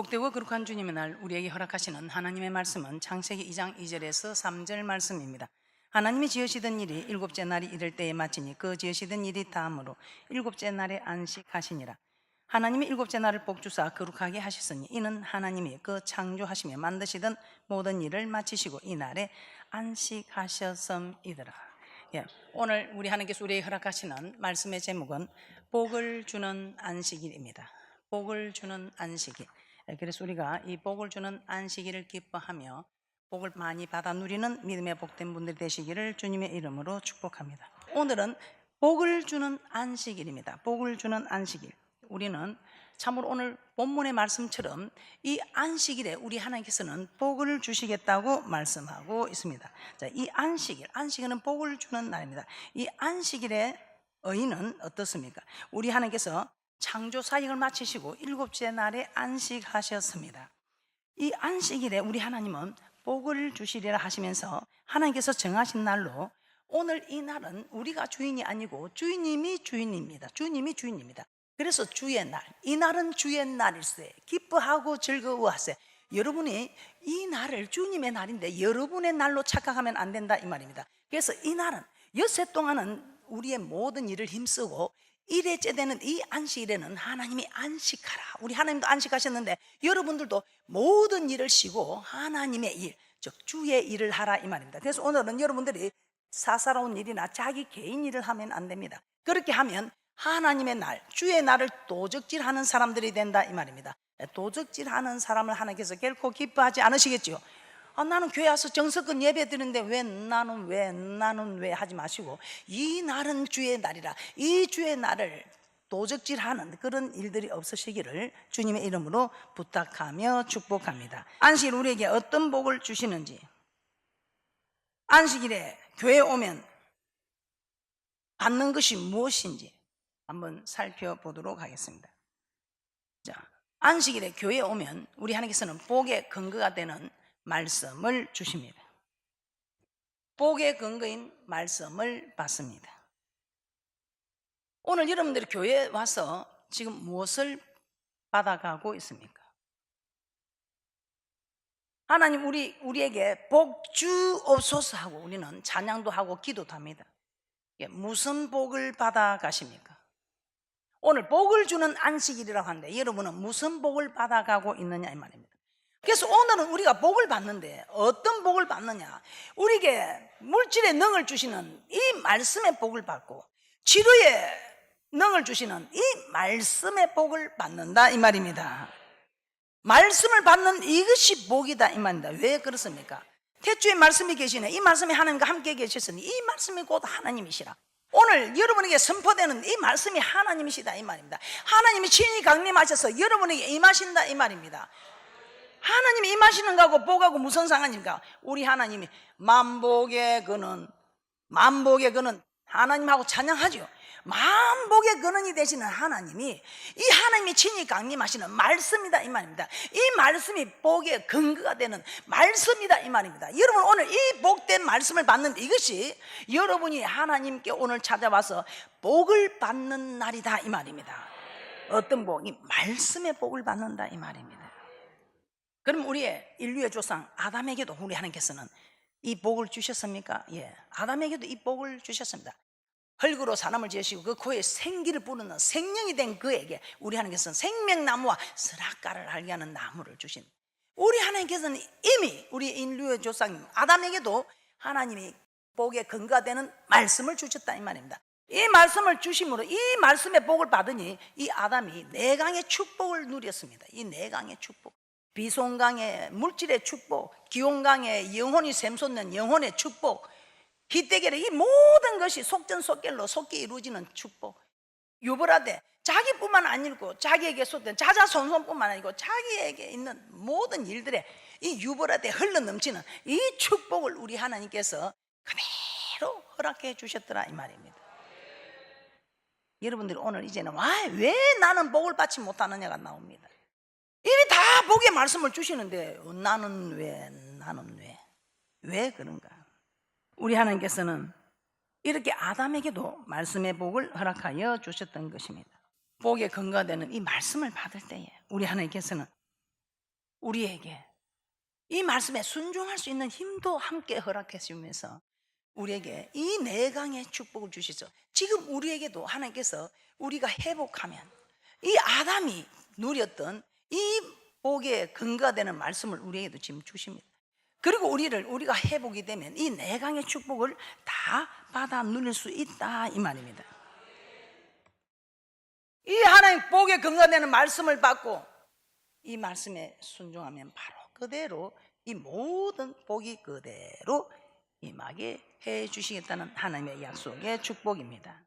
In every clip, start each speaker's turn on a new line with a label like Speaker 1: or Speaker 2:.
Speaker 1: 복되고 거룩한 주님의 날 우리에게 허락하시는 하나님의 말씀은 창세기 2장 2절에서 3절 말씀입니다. 하나님이 지으시던 일이 일곱째 날이 이를 때에 마치니 그 지으시던 일이 다음으로 일곱째 날에 안식하시니라. 하나님이 일곱째 날을 복주사 거룩하게 하셨으니 이는 하나님이 그 창조하시며 만드시던 모든 일을 마치시고 이 날에 안식하셨음이더라. 오늘 우리 하나님께서 우리에게 허락하시는 말씀의 제목은 복을 주는 안식일입니다. 복을 주는 안식일. 그래서 우리가 이 복을 주는 안식일을 기뻐하며 복을 많이 받아 누리는 믿음의 복된 분들 되시기를 주님의 이름으로 축복합니다. 오늘은 복을 주는 안식일입니다. 복을 주는 안식일. 우리는 참으로 오늘 본문의 말씀처럼 이 안식일에 우리 하나님께서는 복을 주시겠다고 말씀하고 있습니다. 자, 이 안식일은 복을 주는 날입니다. 이 안식일의 의의는 어떻습니까? 우리 하나님께서 창조 사역을 마치시고 일곱째 날에 안식하셨습니다. 이 안식일에 우리 하나님은 복을 주시리라 하시면서 하나님께서 정하신 날로 오늘 이 날은 우리가 주인이 아니고 주님이 주인입니다. 주님이 주인입니다. 그래서 주의 날, 이 날은 주의 날일세. 기뻐하고 즐거워하세. 여러분이 이 날을 주님의 날인데 여러분의 날로 착각하면 안 된다 이 말입니다. 그래서 이 날은 엿새 동안은 우리의 모든 일을 힘쓰고 일회째 되는 이 안식일에는 하나님이 안식하라. 우리 하나님도 안식하셨는데 여러분들도 모든 일을 쉬고 하나님의 일, 즉 주의 일을 하라 이 말입니다. 그래서 오늘은 여러분들이 사사로운 일이나 자기 개인 일을 하면 안 됩니다. 그렇게 하면 하나님의 날, 주의 날을 도적질하는 사람들이 된다 이 말입니다. 도적질하는 사람을 하나님께서 결코 기뻐하지 않으시겠죠. 나는 교회 와서 정석은 예배 드리는데 왜 나는 왜 하지 마시고 이 날은 주의 날이라. 이 주의 날을 도적질하는 그런 일들이 없으시기를 주님의 이름으로 부탁하며 축복합니다. 안식일 우리에게 어떤 복을 주시는지, 안식일에 교회에 오면 받는 것이 무엇인지 한번 살펴보도록 하겠습니다. 자, 안식일에 교회에 오면 우리 하나님께서는 복의 근거가 되는 말씀을 주십니다. 복의 근거인 말씀을 받습니다. 오늘 여러분들이 교회에 와서 지금 무엇을 받아가고 있습니까? 하나님 우리에게 복 주옵소서 하고 우리는 찬양도 하고 기도도 합니다. 무슨 복을 받아가십니까? 오늘 복을 주는 안식일이라고 하는데 여러분은 무슨 복을 받아가고 있느냐 이 말입니다. 그래서 오늘은 우리가 복을 받는데 어떤 복을 받느냐, 우리에게 물질의 능을 주시는 이 말씀의 복을 받고 치료의 능을 주시는 이 말씀의 복을 받는다 이 말입니다. 말씀을 받는 이것이 복이다 이 말입니다. 왜 그렇습니까? 태초에 말씀이 계시네. 이 말씀이 하나님과 함께 계셨으니 이 말씀이 곧 하나님이시라. 오늘 여러분에게 선포되는 이 말씀이 하나님이시다 이 말입니다. 하나님이 친히 강림하셔서 여러분에게 임하신다 이 말입니다. 하나님이 임하시는 거하고 복하고 무슨 상관입니까? 우리 하나님이 만복의 근원 하나님하고 찬양하죠. 만복의 근원이 되시는 하나님이 이 하나님이 친히 강림하시는 말씀이다 이 말입니다. 이 말씀이 복의 근거가 되는 말씀이다 이 말입니다. 여러분 오늘 이 복된 말씀을 받는 이것이 여러분이 하나님께 오늘 찾아와서 복을 받는 날이다 이 말입니다. 어떤 복? 이 말씀의 복을 받는다 이 말입니다. 그럼 우리의 인류의 조상 아담에게도 우리 하나님께서는 이 복을 주셨습니까? 예, 아담에게도 이 복을 주셨습니다. 흙으로 사람을 지으시고 그 코에 생기를 부르는 생명이 된 그에게 우리 하나님께서는 생명나무와 스라가를 알게 하는 나무를 주신, 우리 하나님께서는 이미 우리 인류의 조상 아담에게도 하나님이 복의 근거가 되는 말씀을 주셨다 이 말입니다. 이 말씀을 주심으로 이 말씀의 복을 받으니 이 아담이 내강의 축복을 누렸습니다. 이 내강의 축복, 비송강의 물질의 축복, 기온강의 영혼이 샘솟는 영혼의 축복, 희대결의 이 모든 것이 속전속결로 속기 이루어지는 축복, 유벌하되 자기뿐만 아니고 자기에게 쏟는 자자손손뿐만 아니고 자기에게 있는 모든 일들에 이 유벌하되 흘러넘치는 이 축복을 우리 하나님께서 그대로 허락해 주셨더라 이 말입니다. 여러분들이 오늘 이제는 왜 나는 복을 받지 못하느냐가 나옵니다. 이미 다 복의 말씀을 주시는데 나는 왜 그런가? 우리 하나님께서는 이렇게 아담에게도 말씀의 복을 허락하여 주셨던 것입니다. 복의 근거가 되는 이 말씀을 받을 때에 우리 하나님께서는 우리에게 이 말씀에 순종할 수 있는 힘도 함께 허락해 주면서 우리에게 이 내강의 축복을 주시죠. 지금 우리에게도 하나님께서 우리가 회복하면 이 아담이 누렸던 이 복의 근거가 되는 말씀을 우리에게도 지금 주십니다. 그리고 우리가 회복이 되면 이 내강의 축복을 다 받아 누릴 수 있다 이 말입니다. 이 하나님 복의 근거가 되는 말씀을 받고 이 말씀에 순종하면 바로 그대로 이 모든 복이 그대로 임하게 해 주시겠다는 하나님의 약속의 축복입니다.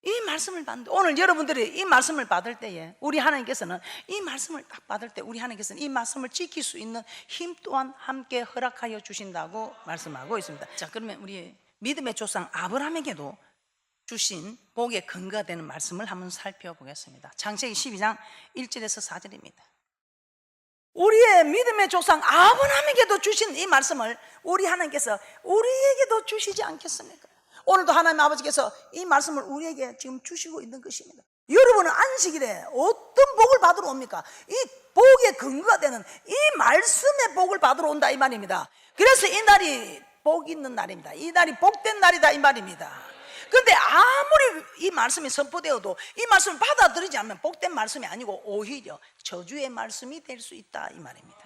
Speaker 1: 이 말씀을 받는데 오늘 여러분들이 이 말씀을 받을 때에 우리 하나님께서는 이 말씀을 딱 받을 때 우리 하나님께서는 이 말씀을 지킬 수 있는 힘 또한 함께 허락하여 주신다고 말씀하고 있습니다. 자, 그러면 우리 믿음의 조상 아브라함에게도 주신 복의 근거가 되는 말씀을 한번 살펴보겠습니다. 창세기 12장 1절에서 4절입니다. 우리의 믿음의 조상 아브라함에게도 주신 이 말씀을 우리 하나님께서 우리에게도 주시지 않겠습니까? 오늘도 하나님 아버지께서 이 말씀을 우리에게 지금 주시고 있는 것입니다. 여러분은 안식일에 어떤 복을 받으러 옵니까? 이 복의 근거가 되는 이 말씀의 복을 받으러 온다 이 말입니다. 그래서 이 날이 복 있는 날입니다. 이 날이 복된 날이다 이 말입니다. 그런데 아무리 이 말씀이 선포되어도 이 말씀을 받아들이지 않으면 복된 말씀이 아니고 오히려 저주의 말씀이 될 수 있다 이 말입니다.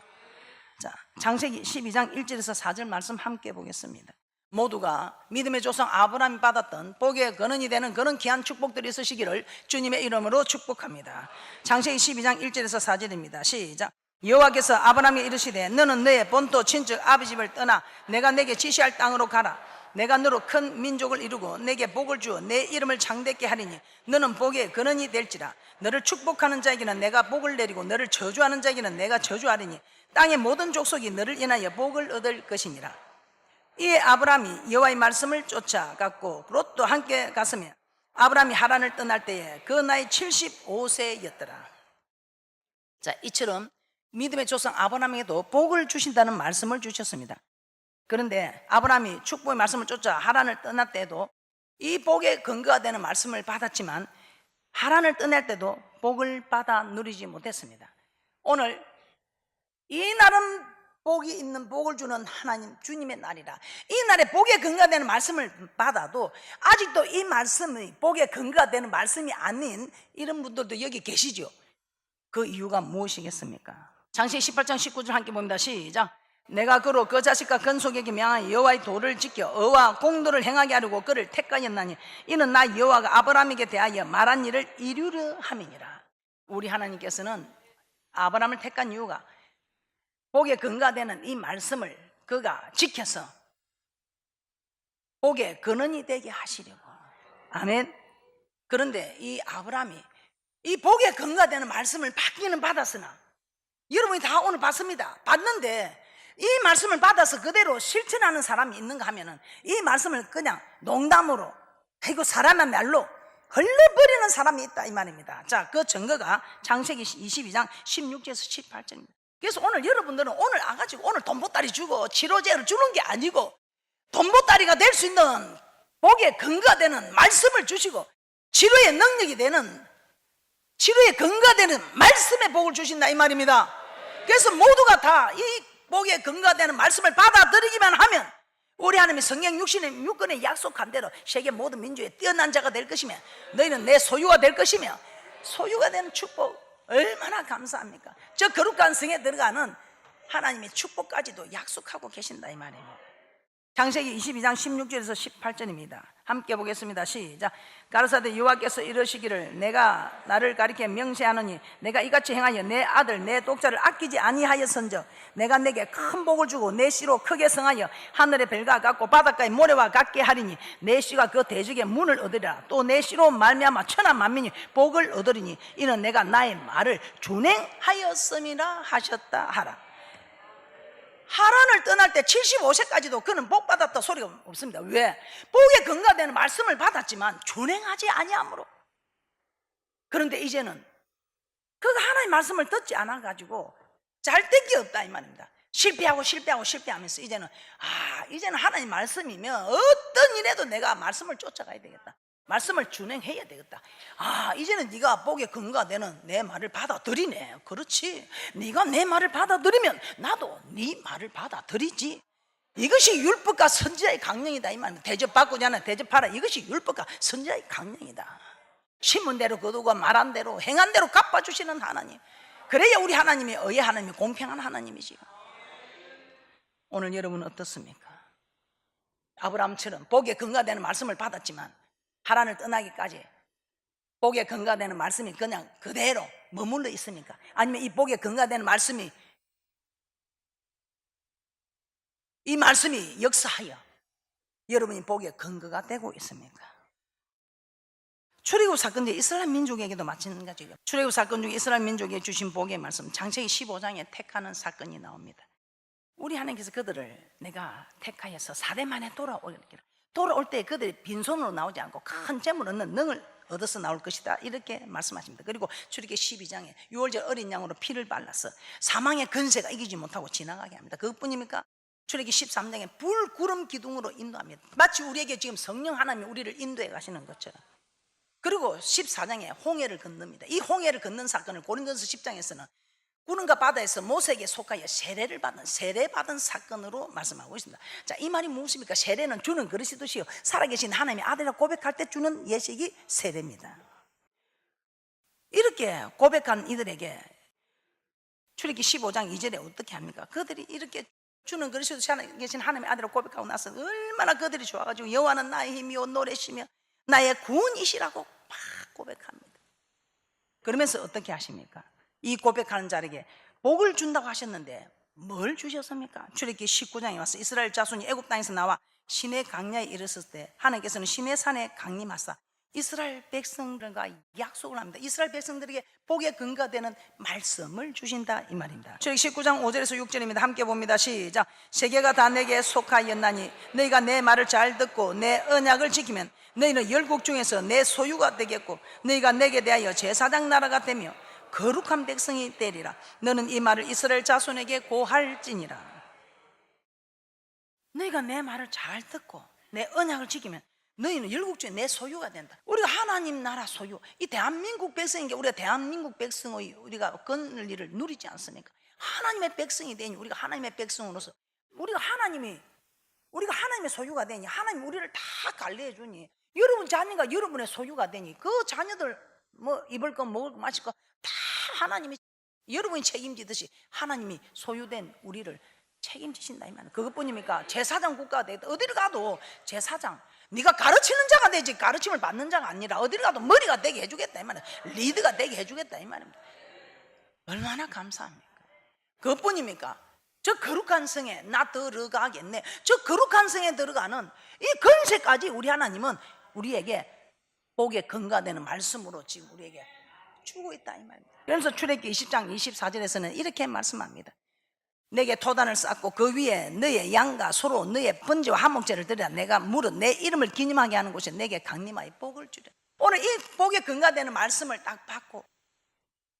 Speaker 1: 자, 창세기 12장 1절에서 4절 말씀 함께 보겠습니다. 모두가 믿음의 조상 아브라함이 받았던 복의 근원이 되는 그런 귀한 축복들이 있으시기를 주님의 이름으로 축복합니다. 창세기 12장 1절에서 4절입니다. 시작. 여호와께서 아브라함에게 이르시되 너는 너의 본토 친척 아비 집을 떠나 내가 내게 지시할 땅으로 가라. 내가 너로 큰 민족을 이루고 내게 복을 주어 내 이름을 창대케 하리니 너는 복의 근원이 될지라. 너를 축복하는 자에게는 내가 복을 내리고 너를 저주하는 자에게는 내가 저주하리니 땅의 모든 족속이 너를 인하여 복을 얻을 것이니라. 이에 아브라함이 여호와의 말씀을 쫓아갔고 롯도 함께 갔으며 아브라함이 하란을 떠날 때에 그 나이 75세였더라. 자, 이처럼 믿음의 조상 아브라함에게도 복을 주신다는 말씀을 주셨습니다. 그런데 아브라함이 축복의 말씀을 쫓아 하란을 떠날 때도 이 복의 근거가 되는 말씀을 받았지만 하란을 떠날 때도 복을 받아 누리지 못했습니다. 오늘 이 날은 복이 있는 복을 주는 하나님 주님의 날이라. 이 날에 복의 근거가 되는 말씀을 받아도 아직도 이 말씀이 복의 근거가 되는 말씀이 아닌 이런 분들도 여기 계시죠. 그 이유가 무엇이겠습니까? 창세기 18장 19절 함께 봅니다. 시작. 내가 그로 그 자식과 근속에게 명하여 여호와의 도를 지켜 의와 공도를 행하게 하려고 그를 택하였나니 이는 나 여호와가 아브라함에게 대하여 말한 일을 이루려 함이니라. 우리 하나님께서는 아브라함을 택한 이유가 복의 근거가 되는 이 말씀을 그가 지켜서 복의 근원이 되게 하시려고. 아멘. 그런데 이 아브라함이 이 복의 근거가 되는 말씀을 받기는 받았으나 여러분이 다 오늘 봤습니다. 봤는데 이 말씀을 받아서 그대로 실천하는 사람이 있는가 하면은 이 말씀을 그냥 농담으로 그리고 사람의 말로 흘려버리는 사람이 있다 이 말입니다. 자, 그 증거가 창세기 22장 16절에서 18절입니다. 그래서 오늘 여러분들은 오늘 안 가지고 오늘 돈 보따리 주고 치료제를 주는 게 아니고 돈 보따리가 될 수 있는 복의 근거가 되는 말씀을 주시고 치료의 능력이 되는 치료의 근거가 되는 말씀의 복을 주신다 이 말입니다. 그래서 모두가 다 이 복의 근거가 되는 말씀을 받아들이기만 하면 우리 하나님이 성경 66권에 약속한 대로 세계 모든 민족에 뛰어난 자가 될 것이며 너희는 내 소유가 될 것이며 소유가 되는 축복 얼마나 감사합니까? 저 거룩한 성에 들어가는 하나님의 축복까지도 약속하고 계신다 이 말입니다. 창세기 22장 16절에서 18절입니다. 함께 보겠습니다. 시작. 가르사대 여호와께서 이르시기를 내가 나를 가리켜 명세하노니 내가 이같이 행하여 내 아들 내 독자를 아끼지 아니하였은즉 내가 내게 큰 복을 주고 내 씨로 크게 성하여 하늘의 별과 같고 바닷가의 모래와 같게 하리니 내 씨가 그 대적의 문을 얻으리라. 또 내 씨로 말미암아 천하 만민이 복을 얻으리니 이는 내가 나의 말을 준행하였음이라 하셨다 하라. 하란을 떠날 때 75세까지도 그는 복 받았다 소리가 없습니다. 왜? 복의 근거가 되는 말씀을 받았지만 준행하지 아니하므로. 그런데 이제는 그가 하나님의 말씀을 듣지 않아 가지고 잘 된 게 없다 이 말입니다. 실패하면서 이제는 하나님 말씀이면 어떤 일에도 내가 말씀을 쫓아가야 되겠다.
Speaker 2: 말씀을 준행해야 되겠다. 아, 이제는 네가 복에 근거가 되는 내 말을 받아들이네. 그렇지. 네가 내 말을 받아들이면 나도 네 말을 받아들이지. 이것이 율법과 선지자의 강령이다 이 말입니다. 대접받고자 하는 대접하라. 이것이 율법과 선지자의 강령이다. 심은 대로 거두고 말한 대로 행한 대로 갚아주시는 하나님. 그래야 우리 하나님이 의의 하나님이 공평한 하나님이지요. 오늘 여러분은 어떻습니까? 아브라함처럼 복에 근거되는 말씀을 받았지만 하란을 떠나기까지 복에 근거되는 말씀이 그냥 그대로 머물러 있습니까? 아니면 이 복에 근거되는 말씀이 이 말씀이 역사하여 여러분이 복의 근거가 되고 있습니까? 출애굽 사건 중에 이스라엘 민족에게도 마찬가지예요. 출애굽 사건 중에 이스라엘 민족에 주신 복의 말씀, 창세기 15장에 택하는 사건이 나옵니다. 우리 하나님께서 그들을 내가 택하여서 4대 만에 돌아올 때 그들이 빈손으로 나오지 않고 큰 재물 얻는 능을 얻어서 나올 것이다 이렇게 말씀하십니다. 그리고 출애굽기 12장에 6월절 어린 양으로 피를 발라서 사망의 근세가 이기지 못하고 지나가게 합니다. 그것뿐입니까? 출애굽기 13장에 불, 구름, 기둥으로 인도합니다. 마치 우리에게 지금 성령 하나님이 우리를 인도해 가시는 것처럼. 그리고 14장에 홍해를 건넙니다. 이 홍해를 건넌 사건을 고린도서 10장에서는 구름과 바다에서 모세에게 속하여 세례받은 사건으로 말씀하고 있습니다. 자, 이 말이 무엇입니까? 세례는 주는 그리스도시요 살아계신 하나님의 아들이라 고백할 때 주는 예식이 세례입니다. 이렇게 고백한 이들에게 출애굽기 15장 2절에 어떻게 합니까? 그들이 이렇게 주는 그리스도 살아계신 하나님의 아들이라 고백하고 나서 얼마나 그들이 좋아가지고 여호와는 나의 힘이요 노래시며 나의 구원이시라고 막 고백합니다. 그러면서 어떻게 하십니까? 이 고백하는 자에게 복을 준다고 하셨는데 뭘 주셨습니까? 출애굽기 19장에 와서 이스라엘 자손이 애굽 땅에서 나와 시내 강야에 이르렀을 때 하나님께서는 시내 산에 강림하사 이스라엘 백성들과 약속을 합니다. 이스라엘 백성들에게 복의 근거가 되는 말씀을 주신다 이 말입니다. 출애굽기 19장 5절에서 6절입니다. 함께 봅니다. 시작. 세계가 다 내게 속하였나니 너희가 내 말을 잘 듣고 내 언약을 지키면 너희는 열국 중에서 내 소유가 되겠고 너희가 내게 대하여 제사장 나라가 되며 거룩한 백성이 되리라. 너는 이 말을 이스라엘 자손에게 고할지니라. 너희가 내 말을 잘 듣고 내 언약을 지키면 너희는 열국 중에 내 소유가 된다. 우리가 하나님 나라 소유, 이 대한민국 백성인 게 우리가 대한민국 백성의 우리가 건을 일을 누리지 않습니까? 하나님의 백성이 되니 우리가 하나님의 백성으로서 우리가 하나님의 소유가 되니 하나님 우리를 다 관리해 주니 여러분 자녀가 여러분의 소유가 되니 그 자녀들 뭐 입을 거 먹을 거 마실 거 다 하나님이 여러분이 책임지듯이 하나님이 소유된 우리를 책임지신다 이 말이에요. 그것뿐입니까? 제사장 국가가 되겠다. 어디를 가도 제사장, 네가 가르치는 자가 되지 가르침을 받는 자가 아니라 어디를 가도 머리가 되게 해주겠다 이 말이에요. 리드가 되게 해주겠다 이 말입니다. 얼마나 감사합니까? 그것뿐입니까? 저 거룩한 성에 나 들어가겠네. 저 거룩한 성에 들어가는 이 건세까지 우리 하나님은 우리에게 복에 근거되는 말씀으로 지금 우리에게 주고 있다 이 말입니다. 그래서 출애굽기 20장 24절에서는 이렇게 말씀합니다. 내게 토단을 쌓고 그 위에 너의 양과 소로 너의 번제와 한목제를 드리라. 내가 물어 내 이름을 기념하게 하는 곳에 내게 강림하여 복을 주리라. 오늘 이 복에 근거되는 말씀을 딱 받고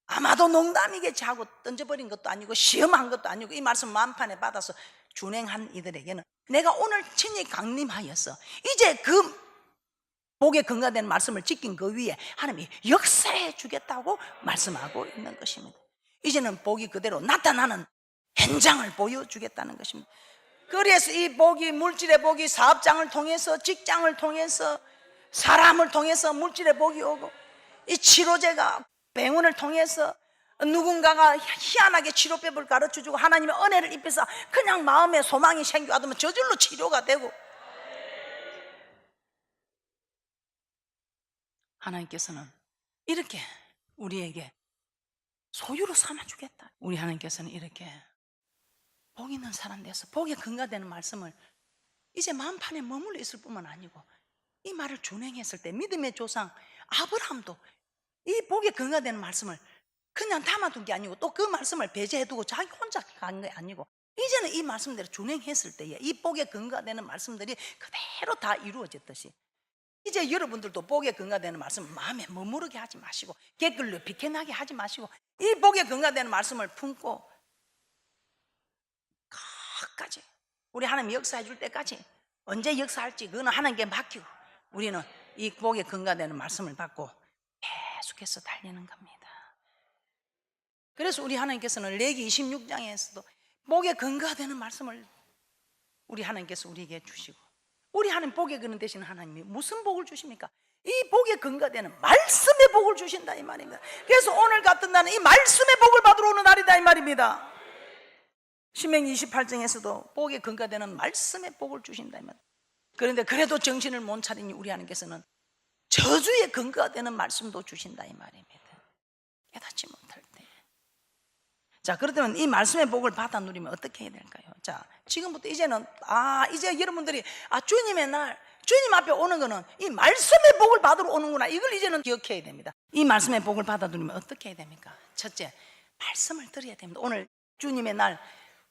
Speaker 2: 아마도 농담이겠지 하고 던져버린 것도 아니고 시험한 것도 아니고 이 말씀 만판에 받아서 준행한 이들에게는 내가 오늘 친히 강림하여서 이제 그 복에 근거되는 말씀을 지킨 그 위에 하나님이 역사해 주겠다고 말씀하고 있는 것입니다. 이제는 복이 그대로 나타나는 현장을 보여주겠다는 것입니다. 그래서 이 복이 물질의 복이 사업장을 통해서 직장을 통해서 사람을 통해서 물질의 복이 오고 이 치료제가 병원을 통해서 누군가가 희한하게 치료법을 가르쳐주고 하나님의 은혜를 입혀서 그냥 마음에 소망이 생겨하면 저절로 치료가 되고 하나님께서는 이렇게 우리에게 소유로 삼아주겠다. 우리 하나님께서는 이렇게 복 있는 사람 돼서 복에 근거되는 말씀을 이제 마음판에 머물러 있을 뿐만 아니고 이 말을 준행했을 때 믿음의 조상 아브라함도 이 복에 근거되는 말씀을 그냥 담아둔 게 아니고 또 그 말씀을 배제해두고 자기 혼자 간 게 아니고 이제는 이 말씀대로 준행했을 때에 이 복에 근거되는 말씀들이 그대로 다 이루어졌듯이 이제 여러분들도 복에 근거되는 말씀 마음에 머무르게 하지 마시고 댓글로 비켜나게 하지 마시고 이 복에 근거되는 말씀을 품고 끝까지 우리 하나님 역사해 줄 때까지 언제 역사할지 그거는 하나님께 맡기고 우리는 이 복에 근거되는 말씀을 받고 계속해서 달리는 겁니다. 그래서 우리 하나님께서는 레기 26장에서도 복에 근거되는 말씀을 우리 하나님께서 우리에게 주시고, 우리 하나님 복에 근거 되시는 하나님이 무슨 복을 주십니까? 이 복에 근거되는 말씀의 복을 주신다 이 말입니다. 그래서 오늘 같은 날은 이 말씀의 복을 받으러 오는 날이다 이 말입니다. 신명기 28장에서도 복에 근거되는 말씀의 복을 주신다 이 말입니다. 그런데 그래도 정신을 못 차리니 우리 하나님께서는 저주에 근거되는 말씀도 주신다 이 말입니다. 깨닫지 못할 때. 자, 그렇다면 이 말씀의 복을 받아 누리면 어떻게 해야 될까요? 자, 지금부터 이제는 이제 여러분들이 주님의 날, 주님 앞에 오는 거는 이 말씀의 복을 받으러 오는구나, 이걸 이제는 기억해야 됩니다. 이 말씀의 복을 받아 누리면 어떻게 해야 됩니까? 첫째, 말씀을 들어야 됩니다. 오늘 주님의 날,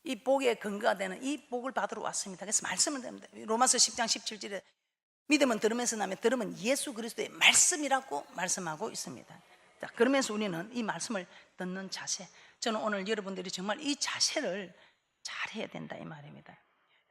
Speaker 2: 이 복에 근거가 되는 이 복을 받으러 왔습니다. 그래서 말씀을 됩니다. 로마서 10장 17절에 믿음은 들으면서 나면 들으면 예수 그리스도의 말씀이라고 말씀하고 있습니다. 자, 그러면서 우리는 이 말씀을 듣는 자세, 저는 오늘 여러분들이 정말 이 자세를 잘 해야 된다 이 말입니다.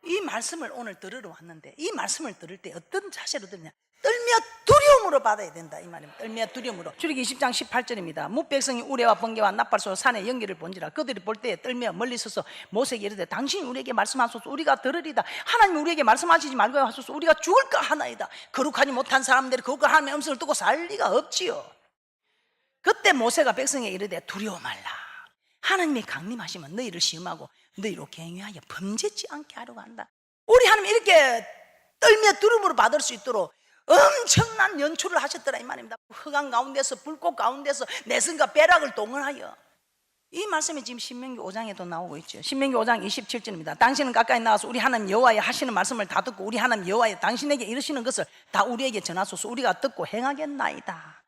Speaker 2: 이 말씀을 오늘 들으러 왔는데 이 말씀을 들을 때 어떤 자세로 들으냐? 떨며 두려움으로 받아야 된다 이 말입니다. 떨며 두려움으로. 출애기 20장 18절입니다. 뭇백성이 우레와 번개와 나팔소로 산의 연기를 본지라 그들이 볼 때에 떨며 멀리 서서 모세에게 이르되 당신이 우리에게 말씀하소서 우리가 들으리다. 하나님이 우리에게 말씀하시지 말고 하소서 우리가 죽을까 하나이다. 거룩하지 못한 사람들이 거룩한 하나님의 음성을 듣고 살 리가 없지요. 그때 모세가 백성에게 이르되 두려워 말라. 하나님이 강림하시면 너희를 시험하고 너희로 경유하여 범죄치 않게 하려고 한다. 우리 하나님 이렇게 떨며 두려움으로 받을 수 있도록 엄청난 연출을 하셨더라 이 말입니다. 흑암 가운데서 불꽃 가운데서 내성과 배락을 동원하여. 이 말씀이 지금 신명기 5장에도 나오고 있죠. 신명기 5장 27절입니다. 당신은 가까이 나가서 우리 하나님 여호와의 하시는 말씀을 다 듣고 우리 하나님 여호와의 당신에게 이르시는 것을 다 우리에게 전하소서. 우리가 듣고 행하겠나이다.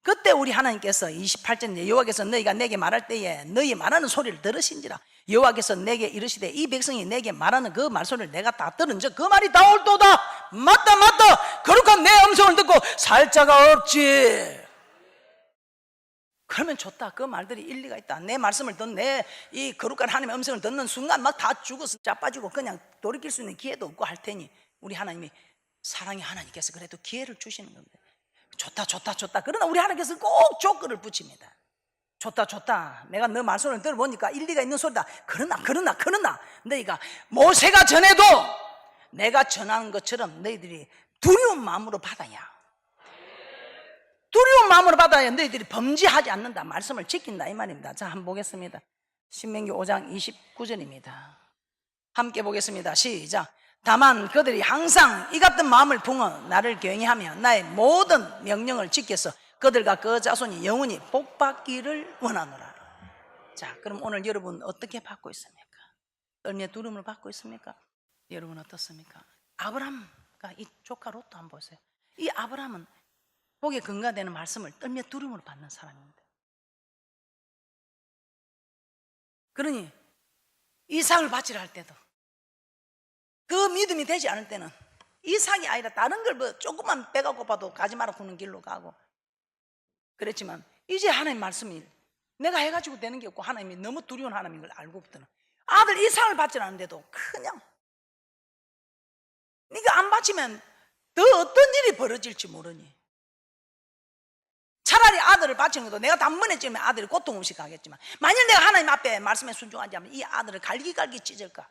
Speaker 2: 그때 우리 하나님께서 28절에 여호와께서 너희가 내게 말할 때에 너희 말하는 소리를 들으신지라. 여호와께서 내게 이르시되 이 백성이 내게 말하는 그 말소리를 내가 다 들은즉 그 말이 다 옳도다. 맞다 맞다. 거룩한 내 음성을 듣고 살 자가 없지. 그러면 좋다. 그 말들이 일리가 있다. 내 말씀을 듣는 내 이 거룩한 하나님의 음성을 듣는 순간 막 다 죽어서 자빠지고 그냥 돌이킬 수 있는 기회도 없고 할 테니 우리 하나님이 사랑의 하나님께서 그래도 기회를 주시는 겁니다. 좋다 좋다 좋다. 그러나 우리 하나님께서 꼭 조건을 붙입니다. 좋다 좋다. 내가 너 말씀을 들어보니까 일리가 있는 소리다. 그러나 너희가 모세가 전해도 내가 전하는 것처럼 너희들이 두려운 마음으로 받아야, 두려운 마음으로 받아야 너희들이 범죄하지 않는다. 말씀을 지킨다 이 말입니다. 자, 한번 보겠습니다. 신명기 5장 29절입니다 함께 보겠습니다. 시작. 다만 그들이 항상 이 같은 마음을 품어 나를 경외하며 나의 모든 명령을 지켜서 그들과 그 자손이 영원히 복받기를 원하노라. 자, 그럼 오늘 여러분 어떻게 받고 있습니까? 떨며 두려움을 받고 있습니까? 여러분 어떻습니까? 아브라함과 이 조카 롯도 한번 보세요. 이 아브라함은 복에 근거되는 말씀을 떨며 두려움으로 받는 사람입니다. 그러니 이삭을 바치라 할 때도 그 믿음이 되지 않을 때는 이삭이 아니라 다른 걸 뭐 조금만 배가 고파도 가지 마라 구는 길로 가고 그랬지만 이제 하나님 말씀이 내가 해가지고 되는 게 없고 하나님이 너무 두려운 하나님인 걸 알고부터는 아들 이삭을 받지 않는데도 그냥 네가 안 바치면 더 어떤 일이 벌어질지 모르니 차라리 아들을 바치는 것도 내가 단번에 찌면 아들이 고통 없이 가겠지만 만일 내가 하나님 앞에 말씀에 순종하지 않으면 이 아들을 갈기갈기 찢을까.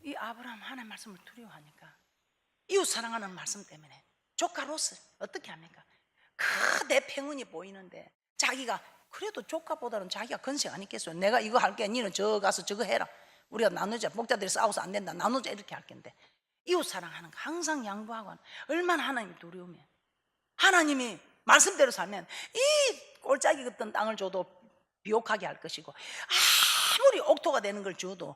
Speaker 2: 이 아브라함 하나님 말씀을 두려워하니까 이웃 사랑하는 말씀 때문에 조카 롯을 어떻게 합니까? 그 내 평온이 보이는데 자기가 그래도 조카보다는 자기가 건색 아니겠어요? 내가 이거 할게 니는 저 가서 저거 해라. 우리가 나누자. 목자들이 싸워서 안 된다. 나누자 이렇게 할 건데 이웃 사랑하는 거 항상 양보하고 얼마나 하나님 두려우면 하나님이 말씀대로 살면 이 꼴짝이 같은 땅을 줘도 비옥하게 할 것이고 아무리 옥토가 되는 걸 줘도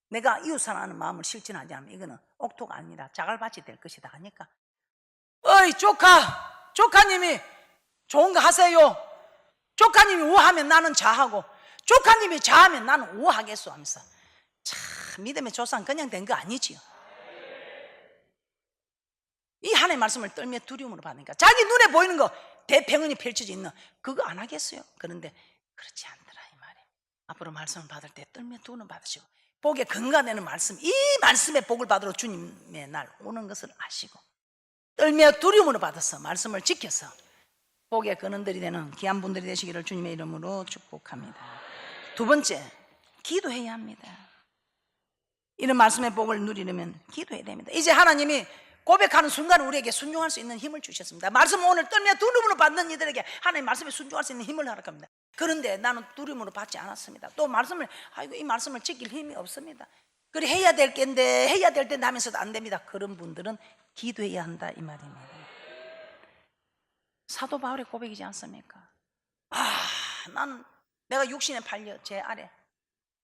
Speaker 2: 내가 이웃 사랑하는 마음을 실천하지 않으면 이거는 옥토가 아니라 자갈밭이 될 것이다 하니까 어이 조카님이 좋은 거 하세요. 조카님이 우하면 나는 자하고 조카님이 자하면 나는 우하겠소 하면서 참 믿음의 조상 그냥 된 거 아니지요. 이 하나님의 말씀을 떨며 두려움으로 받으니까 자기 눈에 보이는 거 대평온이 펼쳐져 있는 그거 안 하겠어요. 그런데 그렇지 않더라 이 말이에요. 앞으로 말씀을 받을 때 떨며 두려움 받으시고 복에 근거되는 말씀, 이 말씀의 복을 받으러 주님의 날 오는 것을 아시고 떨며 두려움으로 받아서 말씀을 지켜서 복의 근원들이 되는 귀한 분들이 되시기를 주님의 이름으로 축복합니다. 두 번째, 기도해야 합니다. 이런 말씀의 복을 누리려면 기도해야 됩니다. 이제 하나님이 고백하는 순간 우리에게 순종할 수 있는 힘을 주셨습니다. 말씀을 오늘 떨며 두려움으로 받는 이들에게 하나님 말씀에 순종할 수 있는 힘을 허락합니다. 그런데 나는 두려움으로 받지 않았습니다. 또 말씀을 이 말씀을 지킬 힘이 없습니다. 그래 해야 될 텐데 해야 될 텐데 하면서도 안 됩니다. 그런 분들은 기도해야 한다 이 말입니다. 사도 바울의 고백이지 않습니까? 나는 내가 육신에 팔려 제 아래,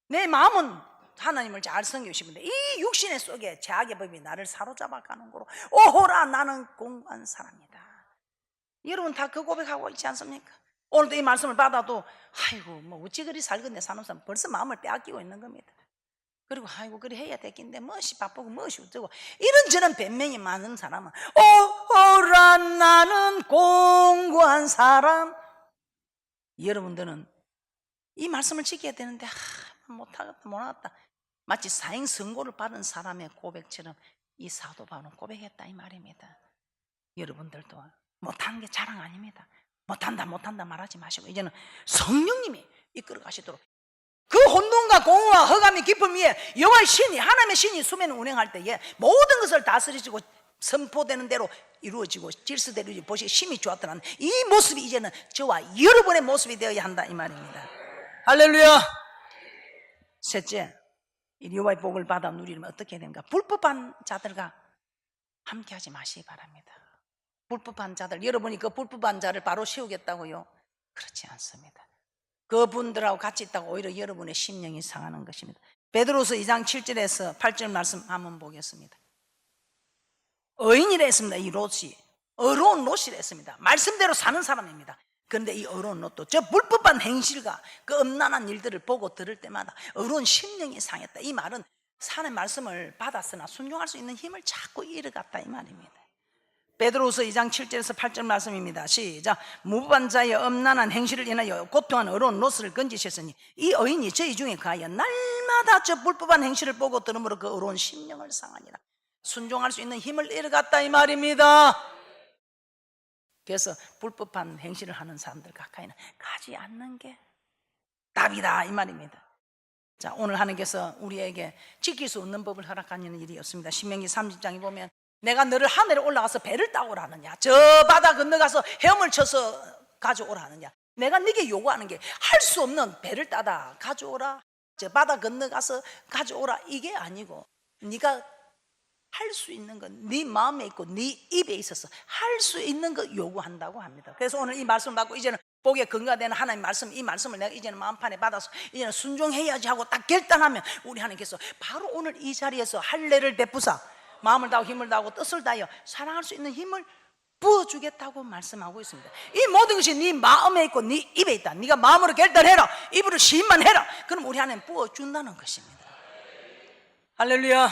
Speaker 2: 내 마음은 하나님을 잘 섬기시는데 이 육신의 속에 죄악의 법이 나를 사로잡아 가는 거로 오호라 나는 공고한 사람이다. 여러분 다 그 고백하고 있지 않습니까? 오늘도 이 말씀을 받아도 아이고 뭐 어찌 그리 살겠네 사는 사람 벌써 마음을 빼앗기고 있는 겁니다. 그리고 아이고 그래 해야 되겠는데 무엇이 바쁘고 무엇이 어쩌고 이런저런 변명이 많은 사람은 오호라 나는 공고한 사람. 여러분들은 이 말씀을 지켜야 되는데 못하겠다 마치 사형 선고를 받은 사람의 고백처럼 이 사도 바울은 고백했다 이 말입니다. 여러분들도 못하는 게 자랑 아닙니다. 못한다 말하지 마시고 이제는 성령님이 이끌어 가시도록 그 혼돈과 공허와 허감이 깊음 위에 여호와의 신이 하나님의 신이 수면을 운행할 때에 모든 것을 다스리시고 선포되는 대로 이루어지고 질서대로 보시기 심히 좋았더라는 이 모습이 이제는 저와 여러분의 모습이 되어야 한다 이 말입니다. 할렐루야. 셋째, 이 여호와의 복을 받아 누리려면 어떻게 해야 됩니까? 불법한 자들과 함께하지 마시기 바랍니다. 불법한 자들, 여러분이 그 불법한 자를 바로 세우겠다고요? 그렇지 않습니다. 그분들하고 같이 있다고 오히려 여러분의 심령이 상하는 것입니다. 베드로서 2장 7절에서 8절 말씀 한번 보겠습니다. 의인이라 했습니다. 이 롯이 어려운 롯이라 했습니다. 말씀대로 사는 사람입니다. 그런데 이 어려운 롯도 저 불법한 행실과 그 음란한 일들을 보고 들을 때마다 어려운 심령이 상했다. 이 말은 하나님의 말씀을 받았으나 순종할 수 있는 힘을 자꾸 잃어갔다 이 말입니다. 베드로서 2장 7절에서 8절 말씀입니다. 시작. 무법한 자의 음란한 행실을 인하여 고통한 어려운 롯을 건지셨으니 이 의인이 저희 중에 가하여 날마다 저 불법한 행실을 보고 들음으로 그 어려운 심령을 상하니라. 순종할 수 있는 힘을 잃어갔다 이 말입니다. 그래서 불법한 행실을 하는 사람들 가까이는 가지 않는 게 답이다 이 말입니다. 자, 오늘 하나님께서 우리에게 지킬 수 없는 법을 허락하는 일이 없습니다. 신명기 30장에 보면 내가 너를 하늘에 올라가서 배를 따고 오라느냐, 저 바다 건너가서 헤엄을 쳐서 가져오라 하느냐, 내가 네게 요구하는 게 할 수 없는 배를 따다 가져오라, 저 바다 건너가서 가져오라 이게 아니고 네가 할 수 있는 건 네 마음에 있고 네 입에 있어서 할 수 있는 거 요구한다고 합니다. 그래서 오늘 이 말씀을 받고 이제는 복에 근거되는 하나님 말씀, 이 말씀을 내가 이제는 마음판에 받아서 이제는 순종해야지 하고 딱 결단하면 우리 하나님께서 바로 오늘 이 자리에서 할례를 베푸사 마음을 다하고 힘을 다하고 뜻을 다하여 사랑할 수 있는 힘을 부어주겠다고 말씀하고 있습니다. 이 모든 것이 네 마음에 있고 네 입에 있다. 네가 마음으로 결단해라, 입으로 시인만 해라. 그럼 우리 하나님 부어준다는 것입니다. 할렐루야.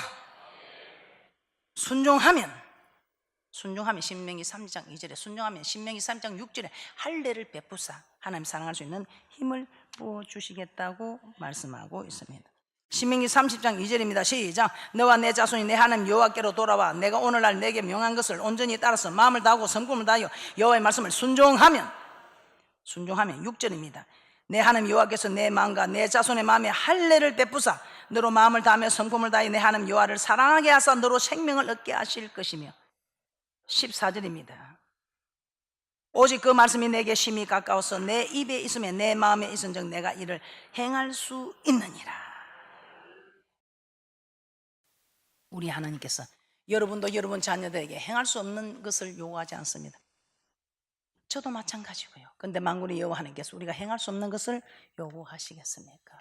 Speaker 2: 순종하면 신명기 3장 2절에 순종하면 신명기 3장 6절에 할례를 베푸사 하나님 사랑할 수 있는 힘을 부어주시겠다고 말씀하고 있습니다. 신명기 30장 2절입니다. 시작. 너와 내 자손이 내 하나님 여호와께로 돌아와 내가 오늘날 내게 명한 것을 온전히 따라서 마음을 다하고 성품을 다하여 여호와의 말씀을 순종하면 6절입니다. 내 하나님 여호와께서 내 마음과 내 자손의 마음에 할례를 베푸사 너로 마음을 다하며 성품을 다하여 내 하나님 여호와를 사랑하게 하사 너로 생명을 얻게 하실 것이며 14절입니다. 오직 그 말씀이 내게 심히 가까워서 내 입에 있으며 내 마음에 있은즉 내가 이를 행할 수 있느니라. 우리 하나님께서 여러분도 여러분 자녀들에게 행할 수 없는 것을 요구하지 않습니다. 저도 마찬가지고요. 그런데 만군의 여호와 하나님께서 우리가 행할 수 없는 것을 요구하시겠습니까?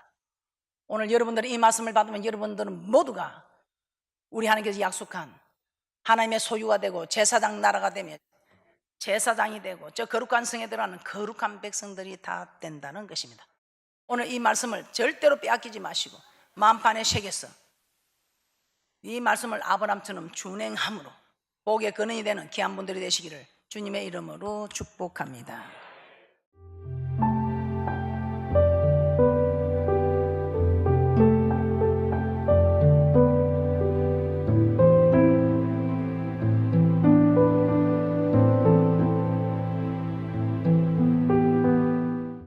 Speaker 2: 오늘 여러분들이 이 말씀을 받으면 여러분들은 모두가 우리 하나님께서 약속한 하나님의 소유가 되고 제사장 나라가 되며 제사장이 되고 저 거룩한 성에 들어가는 거룩한 백성들이 다 된다는 것입니다. 오늘 이 말씀을 절대로 빼앗기지 마시고 마음판에 새겨서 이 말씀을 아브라함처럼 준행함으로 복의 근원이 되는 귀한 분들이 되시기를 주님의 이름으로 축복합니다.